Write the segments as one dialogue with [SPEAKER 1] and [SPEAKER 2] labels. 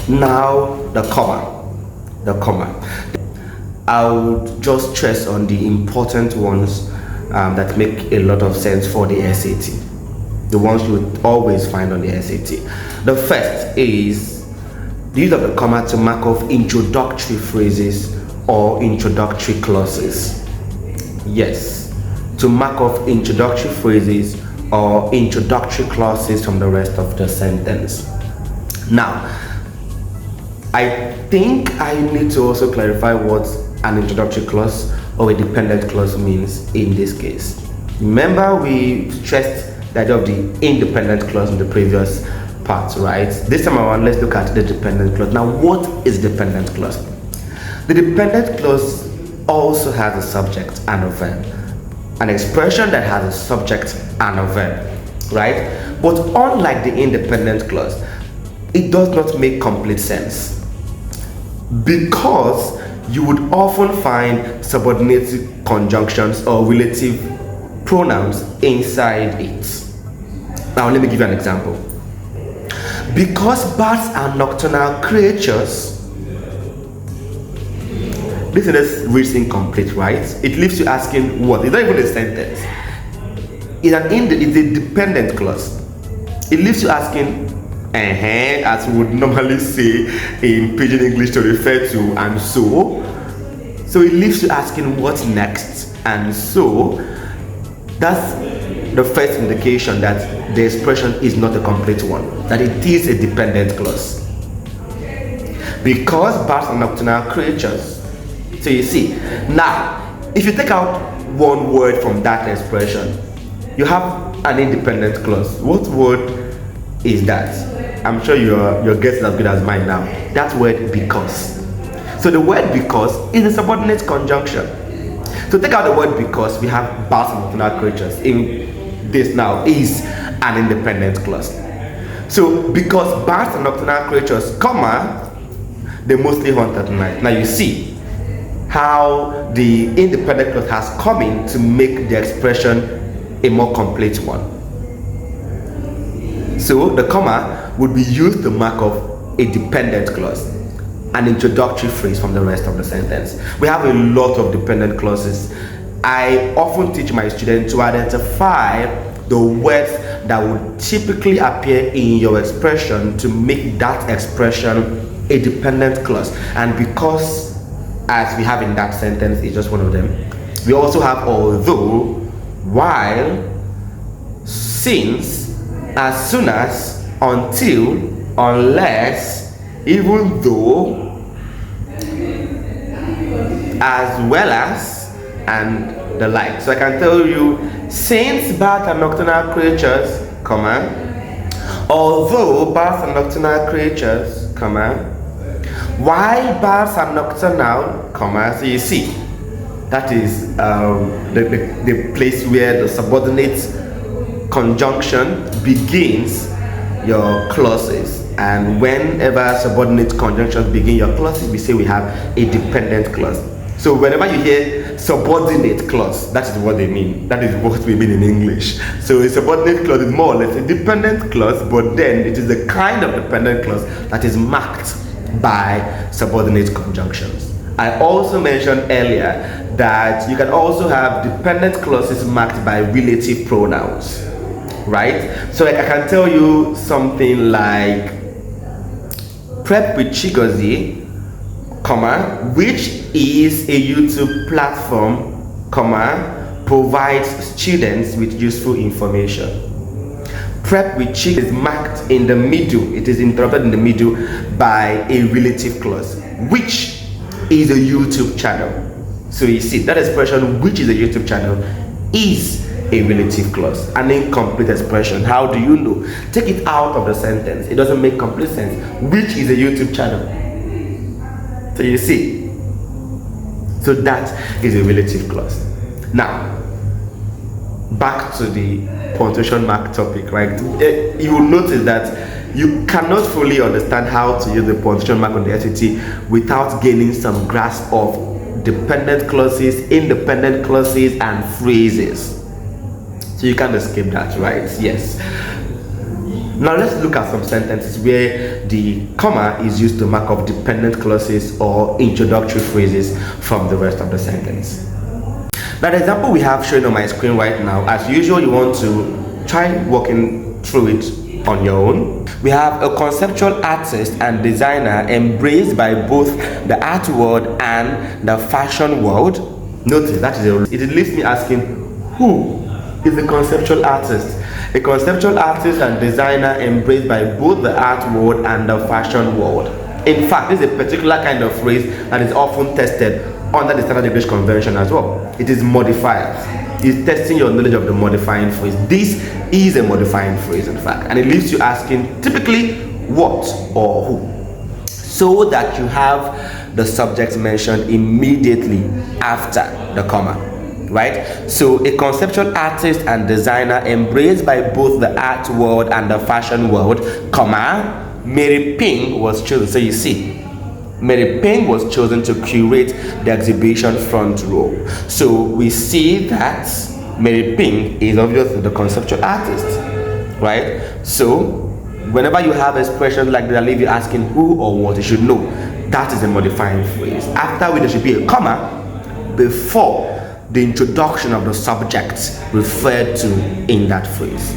[SPEAKER 1] Now the comma. The comma. I would just stress on the important ones that make a lot of sense for the SAT. The ones you would always find on the SAT. The first is the use of the comma to mark off introductory phrases or introductory clauses. Yes, to mark off introductory phrases or introductory clauses from the rest of the sentence. Now, I think I need to also clarify what an introductory clause or a dependent clause means in this case. Remember, we stressed the idea of the independent clause in the previous part, right? This time around, let's look at the dependent clause. Now, what is dependent clause? The dependent clause also has a subject and a verb. An expression that has a subject and a verb, right? But unlike the independent clause, it does not make complete sense because you would often find subordinate conjunctions or relative pronouns inside it. Now let me give you an example. Because bats are nocturnal creatures, this is reason complete, right? It leaves you asking what? It's not even a sentence. It's a dependent clause. It leaves you asking as we would normally say in pidgin English to refer to and so. So it leaves you asking what's next, and so that's the first indication that the expression is not a complete one, that it is a dependent clause. Because bats are nocturnal creatures. So you see, now if you take out one word from that expression, you have an independent clause. What word is that? I'm sure your guess is as good as mine now. That word because. So the word because is a subordinate conjunction. To take out the word because, we have bats and nocturnal creatures. In this now is an independent clause. So because bats and nocturnal creatures, comma, they mostly hunt at night. Now you see how the independent clause has come in to make the expression a more complete one. So the comma would be used to mark off a dependent clause, an introductory phrase from the rest of the sentence. We have a lot of dependent clauses. I often teach my students to identify the words that would typically appear in your expression to make that expression a dependent clause. And because, as we have in that sentence, is just one of them, we also have although, while, since, as soon as, until, unless, even though, as well as, and the like. So I can tell you, since bats are nocturnal creatures, comma, although bats are nocturnal creatures, comma, while bats are nocturnal, comma. So you see, that is the place where the subordinate conjunction begins your clauses. And whenever subordinate conjunctions begin your clauses, we say we have a dependent clause. So whenever you hear subordinate clause, that is what they mean. That is what we mean in English. So a subordinate clause is more or less a dependent clause, but then it is the kind of dependent clause that is marked by subordinate conjunctions. I also mentioned earlier that you can also have dependent clauses marked by relative pronouns, right? So like I can tell you something like Prep with Chigozie, comma, which is a YouTube platform, comma, provides students with useful information. Prep with Chigozie is marked in the middle, it is interrupted in the middle by a relative clause, which is a YouTube channel. So you see, that expression, which is a YouTube channel, is a relative clause, an incomplete expression. How do you know? Take it out of the sentence. It doesn't make complete sense. Which is a YouTube channel? So you see, so that is a relative clause. Now, back to the punctuation mark topic, right? You will notice that you cannot fully understand how to use the punctuation mark on the SAT without gaining some grasp of dependent clauses, independent clauses, and phrases. So you can't escape that, right? Yes. Now let's look at some sentences where the comma is used to mark off dependent clauses or introductory phrases from the rest of the sentence. Now, the example we have showing on my screen right now, as usual, you want to try working through it on your own. We have a conceptual artist and designer embraced by both the art world and the fashion world. Notice that it leaves me asking, who is the conceptual artist? A conceptual artist and designer embraced by both the art world and the fashion world. In fact, this is a particular kind of phrase that is often tested under the Standard English Convention as well. It is modifiers. It's testing your knowledge of the modifying phrase. This is a modifying phrase, in fact, and it leaves you asking typically what or who, so that you have the subject mentioned immediately after the comma, right? So a conceptual artist and designer embraced by both the art world and the fashion world, comma, Mary Ping was chosen. So you see, Mary Ping was chosen to curate the exhibition front row. So we see that Mary Ping is obviously the conceptual artist, right? So whenever you have expressions like that, leave you asking who or what, you should know that is a modifying phrase. After which there should be a comma before the introduction of the subject referred to in that phrase.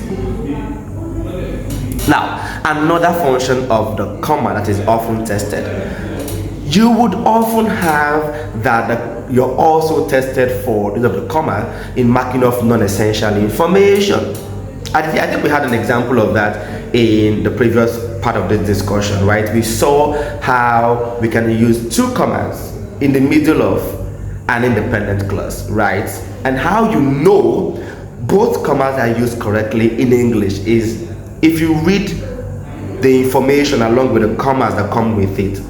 [SPEAKER 1] Now, another function of the comma that is often tested. You would often have that you're also tested for use of the comma in marking off non-essential information. I think we had an example of that in the previous part of the discussion, right? We saw how we can use two commas in the middle of an independent clause, right? And how you know both commas are used correctly in English is if you read the information along with the commas that come with it,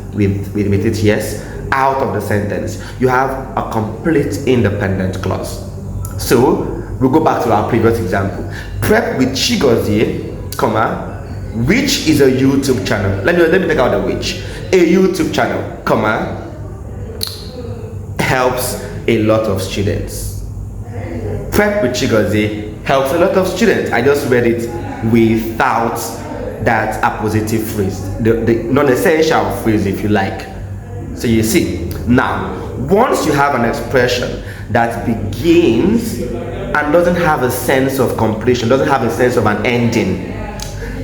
[SPEAKER 1] yes, out of the sentence, you have a complete independent clause. So we'll go back to our previous example. Prep with Chigozie, comma, which is a YouTube channel. Let me take out the which. A YouTube channel, comma, helps a lot of students. Prep with Chigozie helps a lot of students. I just read it without that appositive phrase, the non-essential phrase, if you like. So you see, now once you have an expression that begins and doesn't have a sense of completion, doesn't have a sense of an ending,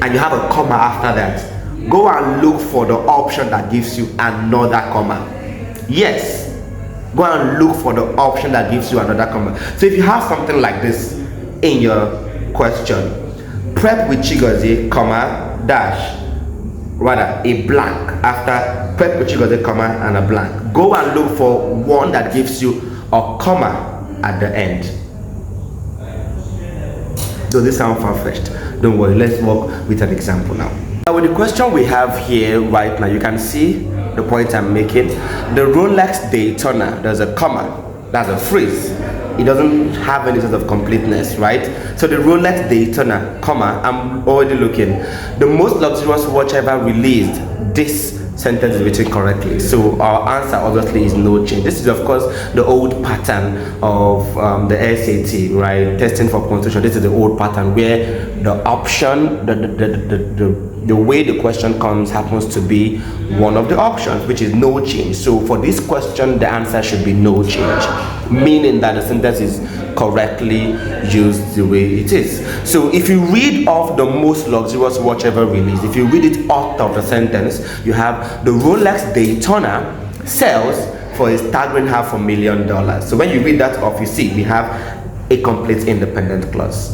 [SPEAKER 1] and you have a comma after that, go and look for the option that gives you another comma. Yes, go and look for the option that gives you another comma. So if you have something like this in your question, prep with Chigozie, comma, dash, rather a blank after prep with Chigozie, comma, and a blank. Go and look for one that gives you a comma at the end. Does this sound far-fetched? Don't worry, let's work with an example now. Now with the question we have here right now, you can see the point I'm making. The Rolex Daytona, there's a comma, that's a phrase. It doesn't have any sort of completeness, right? So the Rolex Daytona, comma, I'm already looking. The most luxurious watch ever released. This sentence is written correctly. So our answer obviously is no change. This is of course the old pattern of the SAT, right? Testing for punctuation. This is the old pattern where the option, the way the question comes happens to be one of the options, which is no change. So for this question, the answer should be no change, meaning that the sentence is correctly used the way it is. So if you read off the most luxurious watch ever released, if you read it out of the sentence, you have the Rolex Daytona sells for a staggering $500,000. So when you read that off, you see we have a complete independent clause,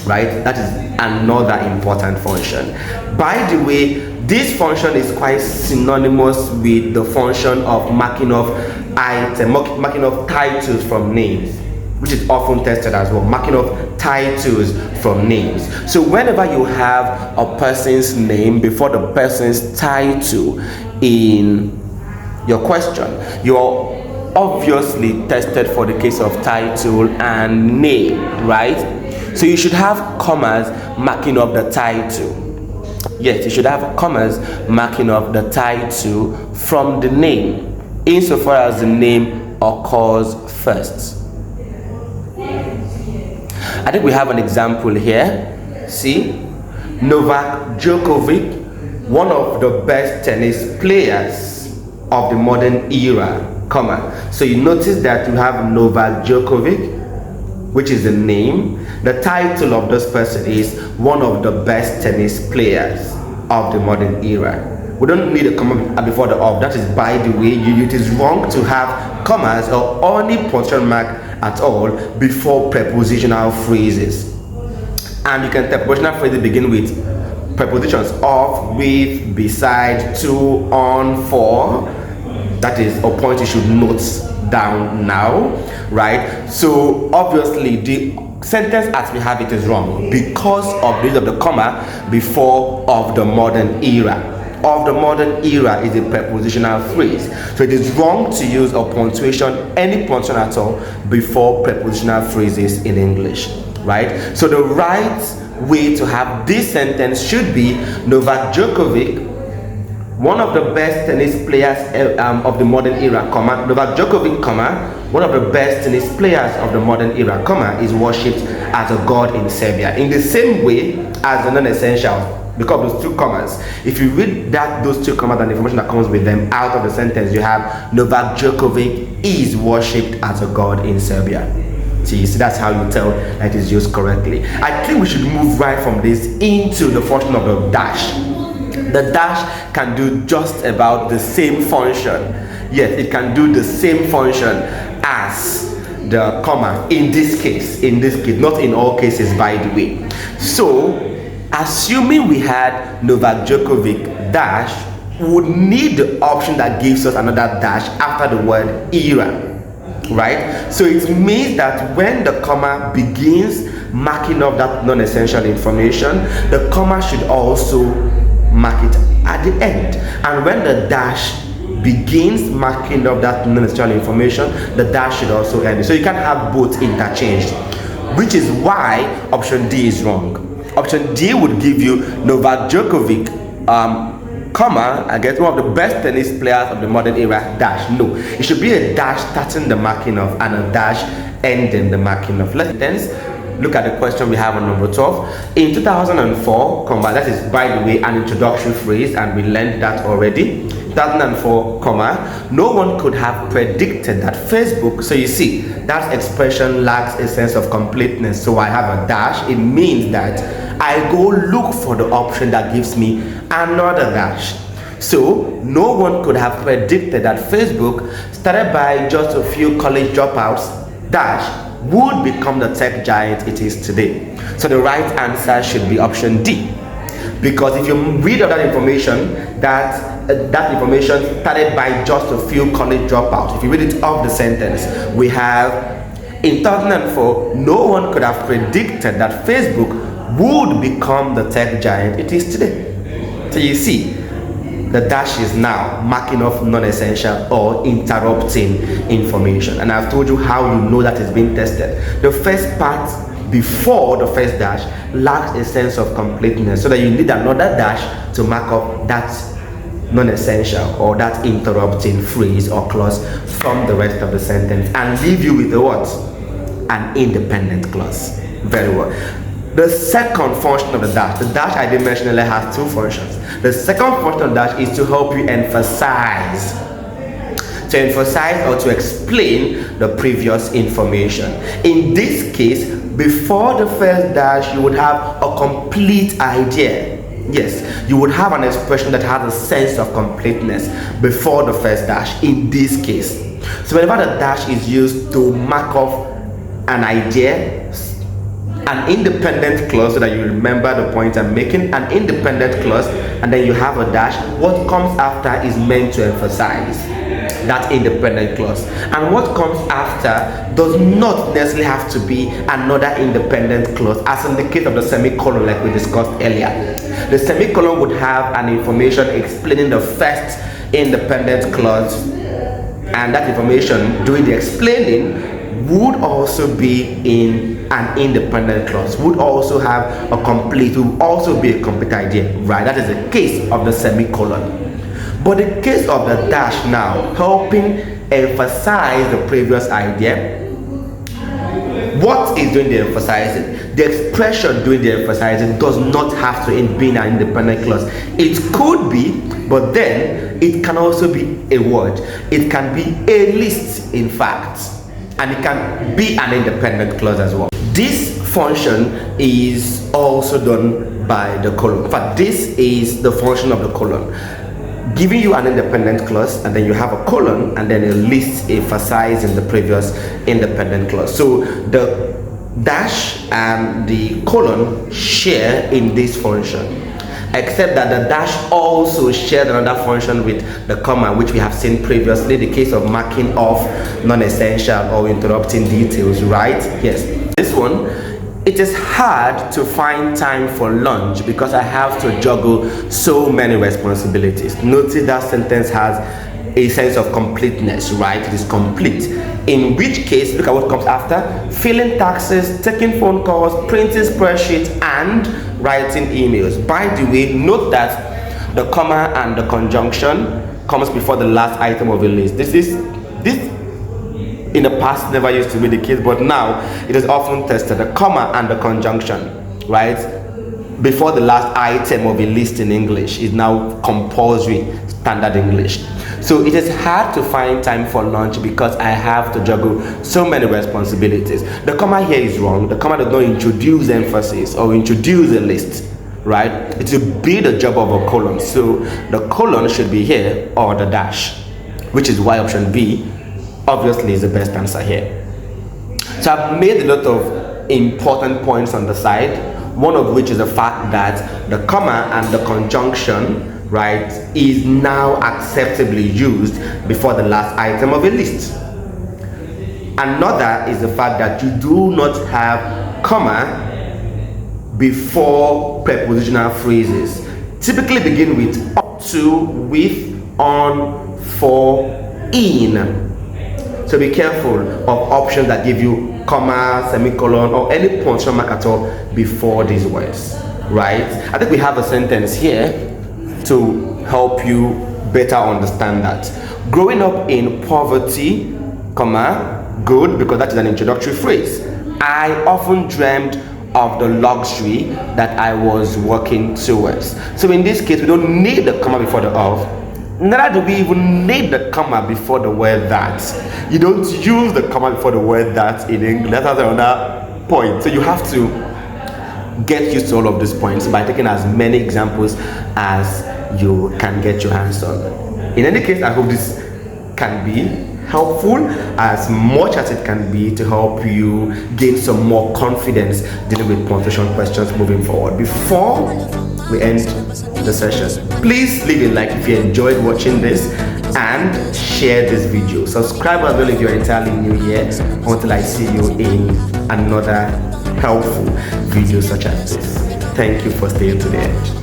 [SPEAKER 1] right? That is another important function. By the way, this function is quite synonymous with the function of marking off marking off titles from names, which is often tested as well, marking off titles from names. So whenever you have a person's name before the person's title in your question, you're obviously tested for the case of title and name, right? So you should have commas marking up the title. Yes, you should have commas marking up the title from the name, insofar as the name occurs first. I think we have an example here. See, Novak Djokovic one of the best tennis players of the modern era, comma. So you notice that you have Novak Djokovic, which is the name. The title of this person is one of the best tennis players of the modern era. We don't need a comma before the of. That is, by the way, it is wrong to have commas or any punctuation mark at all before prepositional phrases. And you can tell prepositional phrases begin with prepositions of, with, beside, to, on, for. That is a point you should note down now, right? So obviously the sentence as we have it is wrong because of the use of the comma before of the modern era. Of the modern era is a prepositional phrase, so it is wrong to use a punctuation, any punctuation at all, before prepositional phrases in English, right? So the right way to have this sentence should be Novak Djokovic, one of the best tennis players of the modern era, comma, Novak Djokovic, comma, one of the best tennis players of the modern era, comma, is worshipped as a god in Serbia. In the same way as the non-essential, because of those two commas, if you read those two commas and the information that comes with them out of the sentence, you have Novak Djokovic is worshipped as a god in Serbia. So you see, that's how you tell that it is used correctly. I think we should move right from this into the function of the dash. The dash can do just about the same function. Yes, it can do the same function as the comma in this case, not in all cases, by the way. So assuming we had Novak Djokovic dash, we would need the option that gives us another dash after the word era, right? So it means that when the comma begins marking up that non-essential information, the comma should also mark it at the end. And when the dash begins marking up that non-essential information, the dash should also end. So you can't have both interchanged, which is why option D is wrong. Option D would give you Novak Djokovic, comma, I guess one of the best tennis players of the modern era, dash. No, it should be a dash starting the marking of and a dash ending the marking of. Let's then look at the question we have on number 12. In 2004, comma, that is, by the way, an introductory phrase, and we learned that already. 2004, comma, no one could have predicted that Facebook. So you see, that expression lacks a sense of completeness. So I have a dash. It means that I go look for the option that gives me another dash. So no one could have predicted that Facebook, started by just a few college dropouts, dash, would become the tech giant it is today. So the right answer should be option D, because if you read of that information, that information started by just a few college dropouts. If you read it off the sentence, we have, in 2004, no one could have predicted that Facebook would become the tech giant it is today. So you see, the dash is now marking off non-essential or interrupting information. And I've told you how you know that it's being tested. The first part before the first dash lacks a sense of completeness, so that you need another dash to mark up that non-essential or that interrupting phrase or clause from the rest of the sentence and leave you with the what? An independent clause. Very well. The second function of the dash I did mention earlier, has two functions. The second function of the dash is to help you emphasize. To emphasize or to explain the previous information. In this case, before the first dash, you would have a complete idea. Yes, you would have an expression that has a sense of completeness before the first dash in this case. So whenever the dash is used to mark off an idea, an independent clause, so that you remember the point I'm making, an independent clause, and then you have a dash, what comes after is meant to emphasize that independent clause. And what comes after does not necessarily have to be another independent clause, as in the case of the semicolon like we discussed earlier. The semicolon would have an information explaining the first independent clause, and that information doing the explaining would also be in an independent clause, would also have a complete, would also be a complete idea, right? That is the case of the semicolon. But the case of the dash now, helping emphasize the previous idea, what is doing the emphasizing? The expression doing the emphasizing does not have to be an independent clause. It could be, but then it can also be a word. It can be a list, in fact, and it can be an independent clause as well. This function is also done by the colon. In fact, this is the function of the colon, giving you an independent clause, and then you have a colon and then a list emphasizing the previous independent clause. So the dash and the colon share in this function, except that the dash also shared another function with the comma, which we have seen previously, the case of marking off non-essential or interrupting details, right? Yes, this one, it is hard to find time for lunch because I have to juggle so many responsibilities. Notice that sentence has a sense of completeness, right? It is complete. In which case, look at what comes after: filling taxes, taking phone calls, printing spreadsheets, and writing emails. By the way, note that the comma and the conjunction comes before the last item of a list. This in the past never used to be the case, but now it is often tested. The comma and the conjunction, right, before the last item of a list in English is now compulsory standard English. So it is hard to find time for lunch because I have to juggle so many responsibilities. The comma here is wrong. The comma does not introduce emphasis or introduce a list, right? It should be the job of a colon. So the colon should be here, or the dash, which is why option B obviously is the best answer here. So I've made a lot of important points on the side, one of which is the fact that the comma and the conjunction, right, is now acceptably used before the last item of a list. Another is the fact that you do not have comma before prepositional phrases. Typically begin with up to, with, on, for, in. So be careful of options that give you comma, semicolon, or any punctuation mark at all before these words, right? I think we have a sentence here to help you better understand that. Growing up in poverty, comma, good, because that is an introductory phrase. I often dreamed of the luxury that I was working towards. So in this case, we don't need the comma before the of. Neither do we even need the comma before the word that. You don't use the comma before the word that in English. That's another point. So you have to get used to all of these points by taking as many examples as you can get your hands on. In any case, I hope this can be helpful as much as it can be to help you gain some more confidence dealing with punctuation questions moving forward. Before we end the session, please leave a like if you enjoyed watching this and share this video. Subscribe as well if you're entirely new here, until I see you in another helpful video such as this. Thank you for staying to the end.